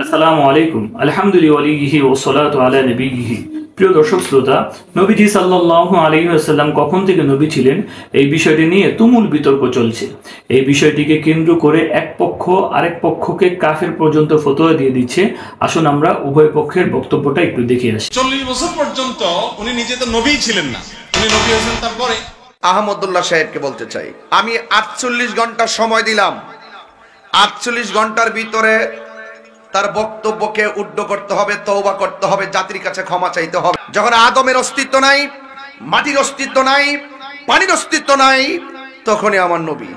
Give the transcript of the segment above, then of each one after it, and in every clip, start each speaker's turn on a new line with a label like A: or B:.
A: আসসালামু আলাইকুম আলহামদুলিল্লাহি ওয়া সলাতু আলা নবিয়িহি। প্রিয় দর্শক শ্রোতা, নবীজি সাল্লাল্লাহু আলাইহি ওয়াসাল্লাম কখন থেকে নবী ছিলেন এই বিষয়টি নিয়ে তুমুল বিতর্ক চলছে। এই বিষয়টিকে কেন্দ্র করে এক পক্ষ আরেক পক্ষকে কাফের পর্যন্ত ফতোয়া দিয়ে দিচ্ছে। আসুন আমরা উভয় পক্ষের বক্তব্যটা একটু দেখে আসি।
B: 40 বছর পর্যন্ত উনি নিজে তো নবী ছিলেন না, উনি নবী হয়েছেন তারপরে।
C: আহমদুল্লাহ সাহেবকে বলতে চাই, আমি 48 ঘন্টা সময় দিলাম। 48 ঘন্টার ভিতরে তার বক্তব্যকে উড্ড করতে হবে, তওবা করতে হবে, জাতির কাছে ক্ষমা চাইতে হবে। যখন আদমের অস্তিত্ব নাই, মাটির অস্তিত্ব নাই, পানির অস্তিত্ব নাই, তখনই আমার নবী।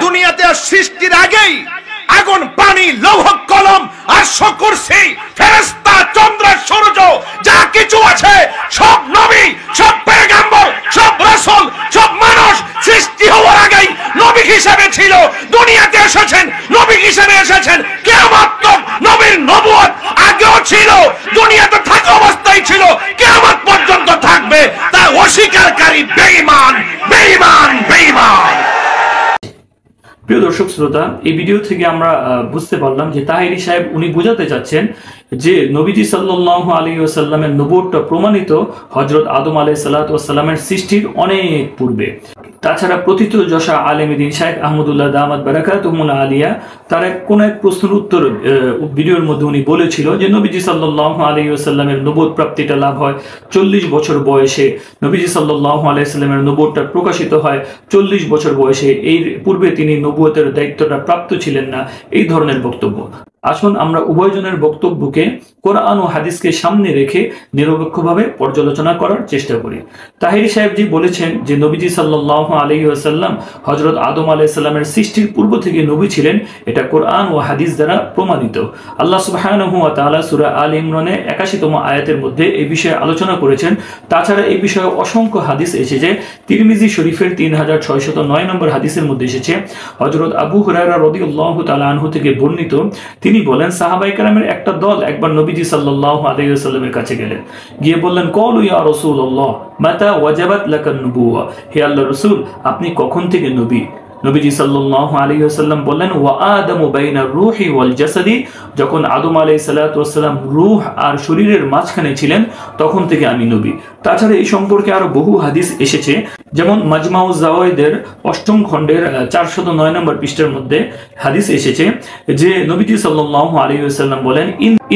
C: দুনিয়াতে সৃষ্টির আগেই আগুন, পানি, লৌহ, কলম আর কুরসি, ফেরেশতা, চন্দ্র, সূর্য যা কিছু আছে সব নবী, সব পয়গম্বর, সব রাসূল, সব মানুষ সৃষ্টি হওয়ার আগেই নবী হিসেবে ছিল। দুনিয়াতে এসেছেন নবী হিসেবে এসেছেন। কিয়ামত তক নবীর নবুয়ত আগেও ছিল, দুনিয়াতে থাকা অবস্থায় ছিল, কিয়ামত পর্যন্ত থাকবে। তা অস্বীকারী বেঈমান, বেঈমান, বেঈমান।
A: প্রিয় দর্শক শ্রোতা, এই ভিডিও থেকে আমরা বুঝতে পারলাম যে তাহেরি সাহেব উনি বোঝাতে চাচ্ছেন যে নবীজি সাল্লাল্লাহু আলাইহি ওয়াসাল্লামের নবুয়তটা প্রমাণিত হযরত আদম আলাইহিস সালাতু ওয়াস সালামের সৃষ্টির অনেক পূর্বে। তাছাড়া প্রথিতযশা আলেম দ্বীন শাইখ আহমদুল্লাহ দামাত বারাকাতুহুল আলিয়া তার কোন এক প্রশ্নের উত্তর ভিডিওর মধ্যে উনি বলেছিল যে নবীজি সাল্লাল্লাহু আলাইহি ওয়াসাল্লামের নবুয়ত প্রাপ্তিটা লাভ হয় 40 বছর বয়সে। নবীজি সাল্লাল্লাহু আলাইহি ওয়াসাল্লামের নবুয়তটা প্রকাশিত হয় 40 বছর বয়সে। এই পূর্বে তিনি নবুয়তের দায়িত্বটা প্রাপ্ত ছিলেন না, এই ধরনের বক্তব্য। আসুন আমরা উভয়জনের বক্তব্যকে কোরআন ও হাদিসকে সামনে রেখে নিরপেক্ষভাবে পর্যালোচনা করার চেষ্টা করি। তাহেরি সাহেবজি বলেছেন যে নবীজি সাল্লাল্লাহু আলাইহি ওয়াসাল্লাম হযরত আদম আলাইহিস সালামের সৃষ্টির পূর্ব থেকে নবী ছিলেন, এটা কোরআন ও হাদিস দ্বারা প্রমাণিত। আল্লাহ সুবহানাহু ওয়া তাআলা সূরা আল ইমরানে 81তম আয়াতের মধ্যে এই বিষয়ে আলোচনা করেছেন। তাছাড়া এই বিষয়ে অসংখ্য হাদিস এসেছে। তিরমিজি শরীফের 3609 নম্বর হাদিসের মধ্যে এসেছে, হযরত আবু হুরায়রা রাদিয়াল্লাহু তাআলা আনহু থেকে বর্ণিত, তিনি বলেন সাহাবায়ে কেরামের একটা দল একবার নবীজি সাল্লাল্লাহু আলাইহি ওয়াসাল্লামের কাছে গেলেন, গিয়ে বললেন, ক্বালু ইয়া রাসূলুল্লাহ মাতা ওয়াজাবাত লাকান নবুওয়া, হে আল্লাহর রাসূল আপনি কখন থেকে নবী? নবীজি সাল্লাল্লাহু আলাইহি ওয়াসাল্লাম বললেন, ওয়া আদামু বাইনা রূহি ওয়াল জাসাদি, যখন আদম আলাইহিস সালাতু ওয়াস সালাম রূহ আর শরীরের মাঝখানে ছিলেন তখন থেকে আমি নবী। তাছাড়া এই সম্পর্কে আরো বহু হাদিস এসেছে, যেমন মাজমাউজ জাওয়াইদের 8ম খণ্ডের 409 নম্বর পৃষ্ঠার মধ্যে হাদিস এসেছে যে নবীজি সাল্লাল্লাহু আলাইহি ওয়াসাল্লাম বলেন,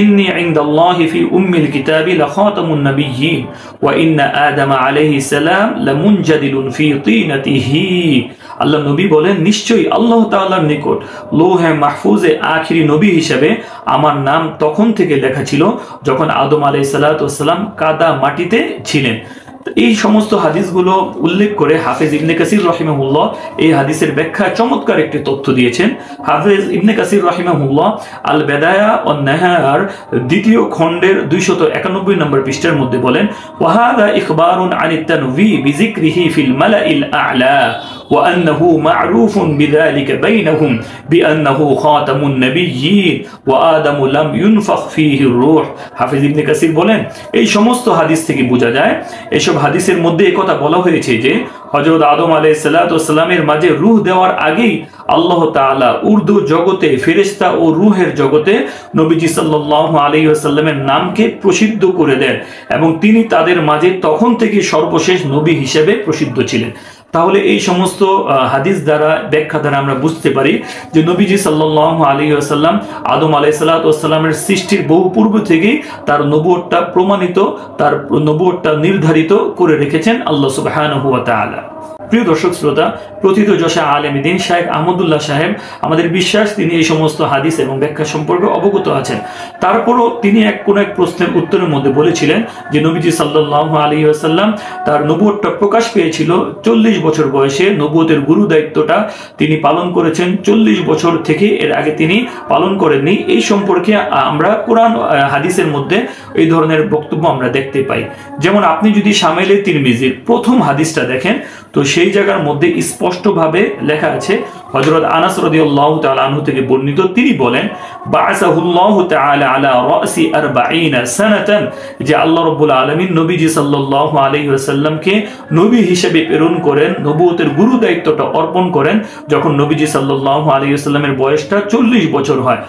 A: ইন্নী ইনদাল্লাহি ফি উম্মিল কিতাবি লাখাতামুন নাবিয়্যিন ওয়া ইন্না আদম আলাইহিস সালাম লামুনজাদিলুন ফি তিনাতিহি। আল্লাহ নবী বলেন, নিশ্চয়ই আল্লাহ তাআলার নিকট লৌহে মাহফুজে আখিরি নবী হিসেবে আমার নাম তখন থেকে লেখা ছিল যখন আদম আলাইহিস সালাতু ওয়াস সালাম কাদা মাটিতে ছিলেন। এই সমস্ত হাদিসগুলো উল্লেখ করে হাফেজ ইবনে কাসির রাহিমাহুল্লাহ এই হাদিসের ব্যাখ্যায় চমৎকার একটি তথ্য দিয়েছেন। হাফেজ ইবনে কাসির রাহিমাহুল্লাহ আল বেদায়া ওয়ান নাহার 2য় খণ্ডের 291 নম্বর পৃষ্ঠার মধ্যে বলেন, ওয়া হাযা ইখবারুন আনিত তানভী বিযিকরিহি ফিল মালাইল আ'লা ওয়া আন্নাহু মা'রুফুন বিযালিকা বাইনাহুম বিআন্নাহু খাতামুন নাবিয়্যিন ওয়া আদামু লাম ইউনফাখ ফীহি রূহ। হাফেজ ইবনে কাসির বলেন, এই সমস্ত হাদিস থেকে বোঝা যায়, এসব হাদিসের মধ্যে এই কথা বলা হয়েছে যে হযরত আদম আলাইহিস সালাতু ওয়াস সালামের মাঝে রূহ দেওয়ার আগেই আল্লাহ তাআলা উর্দু জগতে, ফেরেশতা ও রূহের জগতে নবীজি সাল্লাল্লাহু আলাইহি ওয়াসাল্লামের নামকে প্রসিদ্ধ করে দেন এবং তিনি তাদের মাঝে তখন থেকে সর্বশেষ নবী হিসেবে প্রসিদ্ধ ছিলেন। তাহলে এই সমস্ত হাদিস দ্বারা, ব্যাখ্যা দ্বারা আমরা বুঝতে পারি যে নবীজি সাল্লাল্লাহু আলাইহি ওয়াসাল্লাম আদম আলাইহিস সালাতু ওয়াস সালামের সৃষ্টির বহু পূর্ব থেকেই তার নবুয়তটা প্রমাণিত, তার নবুয়তটা নির্ধারিত করে রেখেছেন আল্লাহ সুবহানাহু ওয়া তাআলা। প্রিয় দর্শক শ্রোতা, প্রথিতযশা আলেম দ্বীন শাইখ আহমদুল্লাহ সাহেব আমাদের বিশ্বাস তিনি এই সমস্ত হাদিস এবং ব্যাখ্যা সম্পর্কে অবগত আছেন। তারপরও তিনি কোন এক প্রশ্নের উত্তরের মধ্যে বলেছিলেন যে নবীজি সাল্লাল্লাহু আলাইহি ওয়াসাল্লাম তার নবুয়তটা প্রকাশ পেয়েছিল 40 বছর বয়সে। নবুয়তের গুরু দায়িত্বটা তিনি পালন করেছেন 40 বছর থেকে, এর আগে তিনি পালন করেননি। এই সম্পর্কে আমরা কোরআন হাদিসের মধ্যে এই ধরনের বক্তব্য আমরা দেখতে পাই। যেমন আপনি যদি শামেলে তিরমিজির প্রথম হাদিসটা দেখেন তো সেই জায়গার মধ্যে স্পষ্টভাবে লেখা আছে, হযরত আনাস রাদিয়াল্লাহু তাআলা আনহু থেকে বর্ণিত, তিনি বলেন, বাআসাহুল্লাহু তাআলা আলা রাসি 40 সানাতান, যে আল্লাহ রাব্বুল আলামিন নবীজি সাল্লাল্লাহু আলাইহি ওয়াসাল্লামকে নবী হিসেবে প্রেরণ করেন, নবুয়তের গুরু দায়িত্বটা অর্পণ করেন যখন নবীজি সাল্লাল্লাহু আলাইহি ওয়াসাল্লামের বয়সটা 40 বছর হয়।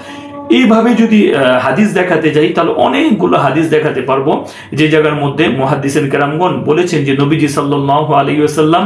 A: এইভাবে যদি হাদিস দেখাতে যাই তাহলে অনেকগুলো হাদিস দেখাতে পারবো, যে জায়গার মধ্যে মুহাদ্দিসিন কেরামগণ বলেছেন যে নবীজি সাল্লাল্লাহু আলাইহি ওয়াসাল্লাম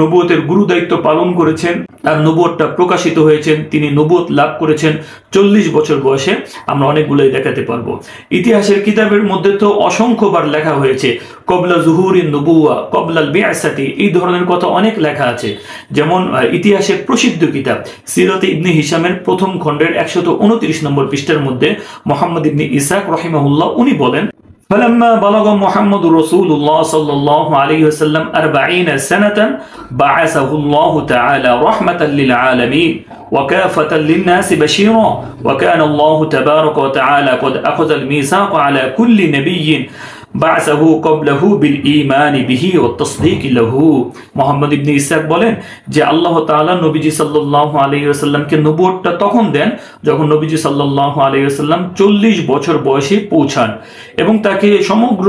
A: নবুয়তের গুরু দায়িত্ব পালন করেছেন, তার নবুয়তটা প্রকাশিত হয়েছেন, তিনি নবুয়ত লাভ করেছেন 40 বছর বয়সে। আমরা অনেকগুলোই দেখাতে পারবো। ইতিহাসের কিতাবের মধ্যে তো অসংখ্যবার লেখা হয়েছে কবলা জুহুরিন নবুওয়া কবলাল বিআসাতি, এই ধরনের কথা অনেক লেখা আছে। যেমন ইতিহাসের প্রসিদ্ধ কিতাব সিরাতে ইবনে হিশামের প্রথম খণ্ডের 129 নম্বর পৃষ্ঠার মধ্যে মুহাম্মদ ইবনে ইসহাক রাহিমাহুল্লাহ উনি বলেন, فلما بلغ محمد رسول الله صلى الله عليه وسلم 40 سنة بعثه الله تعالى رحمة للعالمين وكافة للناس بشيرا وكان الله تبارك وتعالى قد أخذ الميثاق على كل نبي بعثه قبله بالإيمان به والتصديق له। মুহাম্মদ ইবনে ইসহাক বলেন যে আল্লাহ তাআলা নবীজি সাল্লাল্লাহু আলাইহি ওয়াসাল্লামকে নবুয়তটা তখন দেন যখন নবীজি সাল্লাল্লাহু আলাইহি ওয়াসাল্লাম 40 বছর বয়সে পৌঁছান এবং তাকে সমগ্র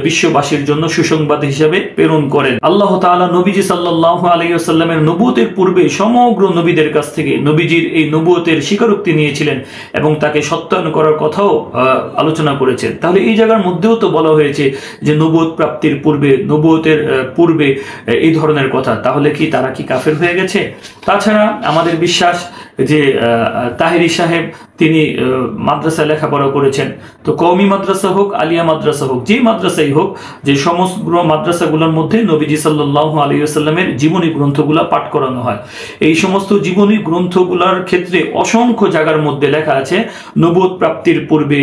A: বিশ্ববাসীর জন্য সুসংবাদ হিসেবে প্রেরণ করেন। আল্লাহ তাআলা নবীজি সাল্লাল্লাহু আলাইহি ওয়াসাল্লামের নবুয়তের পূর্বে সমগ্র নবীদের কাছ থেকে নবীজির এই নবুয়তের স্বীকারোক্তি নিয়েছিলেন এবং তাকে সত্যায়ন করার কথাও আলোচনা করেছেন। তাহলে এই জায়গার মধ্যেও তো বলা হয়েছে যে নবুয়ত প্রাপ্তির পূর্বে, নবুয়তের পূর্বে এই ধরনের কথা, তাহলে কি তারা কি কাফের হয়ে গেছে? তাছাড়া আমাদের বিশ্বাস যে তাহেরি সাহেব তিনি মাদ্রাসায় লেখাপড়া করেছেন, তো কওমি মাদ্রাসা হোক আলিয়া মাদ্রাসা হোক, যে মাদ্রাসাই হোক, যে সমগ্র মাদ্রাসাগুলোর মধ্যে নবীজি সাল্লাল্লাহু আলাইহি ওয়াসাল্লামের জীবনী গ্রন্থগুলো পাঠ করানো হয়। এই সমস্ত জীবনী গ্রন্থগুলোর ক্ষেত্রে অসংখ্য জায়গার মধ্যে লেখা আছে নবুয়ত প্রাপ্তির পূর্বে,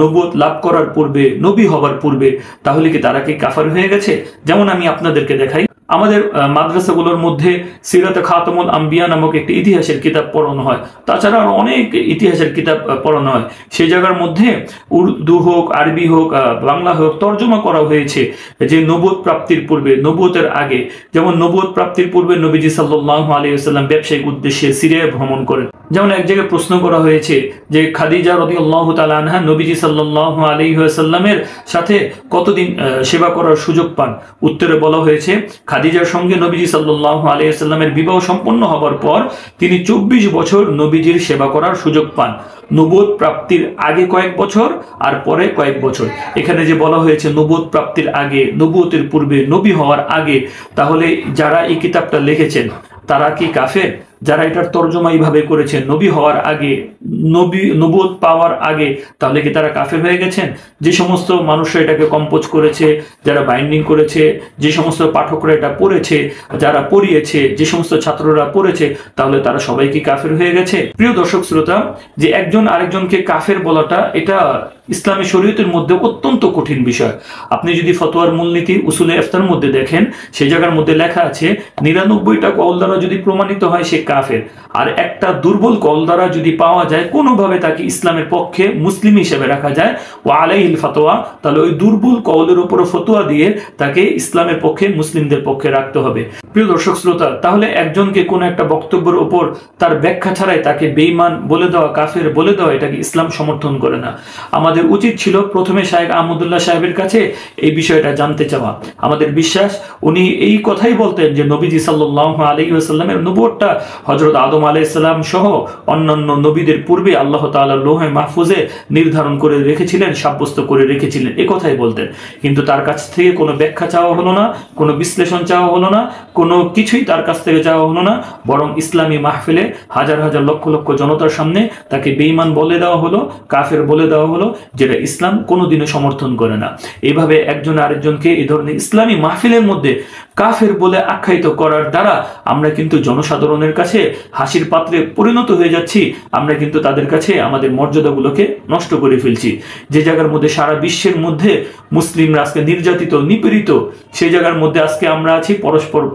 A: নবুয়ত লাভ করার পূর্বে, নবী হবার পূর্বে। তাহলে কি তারা কি কাফের হয়ে গেছে? যেমন আমি আপনাদেরকে দেখাই, আমাদের মাদ্রাসাগুলোর মধ্যে সিরাতে খাতামুল আম্বিয়া নামক একটি ইতিহাসের কিতাব পড়ানো হয়। তাছাড়া আরো অনেক ইতিহাসের কিতাব পড়ানো হয়। সেই জায়গার মধ্যে উর্দু হোক, আরবি হোক, বাংলা হোক, তর্জমা করা হয়েছে যে নবুয়ত প্রাপ্তির পূর্বে, নবুয়তের আগে। যেমন নবুয়ত প্রাপ্তির পূর্বে নবীজি সাল্লাল্লাহু আলাইহি ওয়াসাল্লাম ব্যবসায়িক উদ্দেশ্যে সিরিয়ায় ভ্রমণ করেন। যেমন এক জায়গায় প্রশ্ন করা হয়েছে যে খাদিজা রাদিয়াল্লাহু তাআলা আনহা নবীজি সাল্লাল্লাহু আলাইহি ওয়াসাল্লামের সাথে কতদিন সেবা করার সুযোগ পান? উত্তরে বলা হয়েছে খাদিজার সঙ্গে নবীজি সাল্লাল্লাহু আলাইহি ওয়াসাল্লামের বিবাহ সম্পন্ন হবার পর তিনি 24 বছর নবীজির সেবা করার সুযোগ পান। নবুয়ত প্রাপ্তির আগে কয়েক বছর আর পরে কয়েক বছর। এখানে যে বলা হয়েছে নবুয়ত প্রাপ্তির আগে, নবুয়তের পূর্বে, নবী হওয়ার আগে, তাহলে যারা এই কিতাবটা লিখেছেন তারা কি কাফের? যারা এটার তর্জমা এইভাবে করেছেন নবী হওয়ার আগে, নবুয়ত পাওয়ার আগে, তাহলে কি তারা কাফের হয়ে গেছেন? যে সমস্ত মানুষরা এটাকে কম্পোজ করেছে, যারা বাইন্ডিং করেছে, যে সমস্ত পাঠকরা এটা পড়েছে, যারা পড়িয়েছে, যে সমস্ত ছাত্ররা পড়েছে, তাহলে তারা সবাই কি কাফের হয়ে গেছে? প্রিয় দর্শক শ্রোতা, যে একজন আরেকজনকে কাফের বলাটা এটা ইসলামী শরীয়তের মধ্যে অত্যন্ত কঠিন বিষয়। আপনি যদি ফতোয়ার মূলনীতি উসুলে ইফতার মধ্যে দেখেন, সেই জায়গার মধ্যে লেখা আছে 99টা কওল দ্বারা যদি প্রমাণিত হয় সে কাফের, আর একটা দুর্বল কওল দ্বারা যদি পাওয়া যায় কোনোভাবে তাকে ইসলামের পক্ষে মুসলিম হিসেবে রাখা যায় ওয়া আলাইহিল ফাতোয়া, তাহলে ওই দুর্বল কওলের উপর ফতোয়া দিয়ে তাকে ইসলামের পক্ষে, মুসলিমদের পক্ষে রাখতে হবে। প্রিয় দর্শক শ্রোতা, তাহলে একজনকে কোনো একটা বক্তব্যের উপর তার ব্যাখ্যা ছাড়াই তাকে বেঈমান বলে দেওয়া, কাফের বলে দেওয়া, এটাকে ইসলাম সমর্থন করে না। আমাদের উচিত ছিল প্রথমে শায়েখ আহমদুল্লাহ সাহেবের কাছে এই বিষয়টা জানতে চাওয়া। আমাদের বিশ্বাস উনি এই কথাই বলতেন যে নবীজি সাল্লাল্লাহু আলাইহি ওয়াসাল্লামের নবুয়তটা হযরত আদম আলাইহিস সালাম সহ অন্যান্য নবীদের পূর্বে আল্লাহ তাআলা লৌহে মাহফুজে নির্ধারণ করে রেখেছিলেন, সাব্যস্ত করে রেখেছিলেন, এই কথাই বলতেন। কিন্তু তার কাছ থেকে কোনো ব্যাখ্যা চাওয়া হলো না, কোনো বিশ্লেষণ চাওয়া হলো না, কোনো কিছুই তার কাছ থেকে চাওয়া হলো না, বরং ইসলামী মাহফিলে হাজার হাজার লক্ষ লক্ষ জনতার সামনে তাকে বেঈমান বলে দেওয়া হলো, কাফের বলে দেওয়া হলো, যেটা ইসলাম কোনোদিনও সমর্থন করে না। এইভাবে একজন আরেকজনকে এই ধরনের ইসলামী মাহফিলের মধ্যে কাফের বলে আখ্যায়িত করার দ্বারা আমরা কিন্তু জনসাধারণের কাছে হাসির পাত্রে পরিণত হয়ে যাচ্ছি। আমরা কিন্তু তাদের কাছে আমাদের মর্যাদাগুলোকে নষ্ট করে ফেলছি। যে জায়গার মধ্যে সারা বিশ্বের মধ্যে মুসলিমরা আজকে নির্যাতিত, নিপীড়িত, সেই জায়গার মধ্যে আজকে আমরা আছি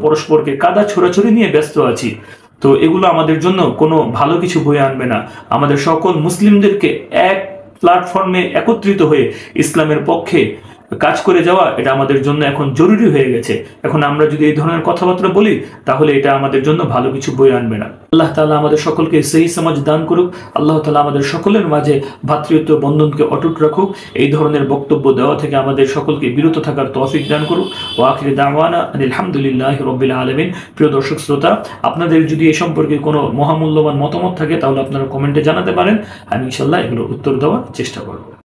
A: পরস্পরকে কাদা ছোড়াছুড়ি নিয়ে ব্যস্ত আছি। তো এগুলো আমাদের জন্য কোনো ভালো কিছু বয়ে আনবে না। আমাদের সকল মুসলিমদেরকে এক প্ল্যাটফর্মে একত্রিত হয়ে ইসলামের পক্ষে কাজ করে যাওয়া এটা আমাদের জন্য এখন জরুরি হয়ে গেছে। এখন আমরা যদি এই ধরনের কথাবার্তা বলি তাহলে এটা আমাদের জন্য ভালো কিছু বয়ে আনবে না। আল্লাহ তাআলা আমাদের সকলকে সহি সমাজ দান করুক। আল্লাহ তাআলা আমাদের সকলের মাঝে ভ্রাতৃত্ব বন্ধনকে অটুট রাখুক। এই ধরনের বক্তব্য দেওয়া থেকে আমাদের সকলকে বিরত থাকার তৌফিক দান করুক। ওয়া আখিরু দাওয়ানা আলহামদুলিল্লাহি রাব্বিল আলামিন। প্রিয় দর্শক শ্রোতা, আপনাদের যদি এই সম্পর্কে কোনো মহামূল্যবান মতামত থাকে তাহলে আপনারা কমেন্টে জানাতে পারেন। আমি ইনশাআল্লাহ এগুলোর উত্তর দেওয়ার চেষ্টা করব।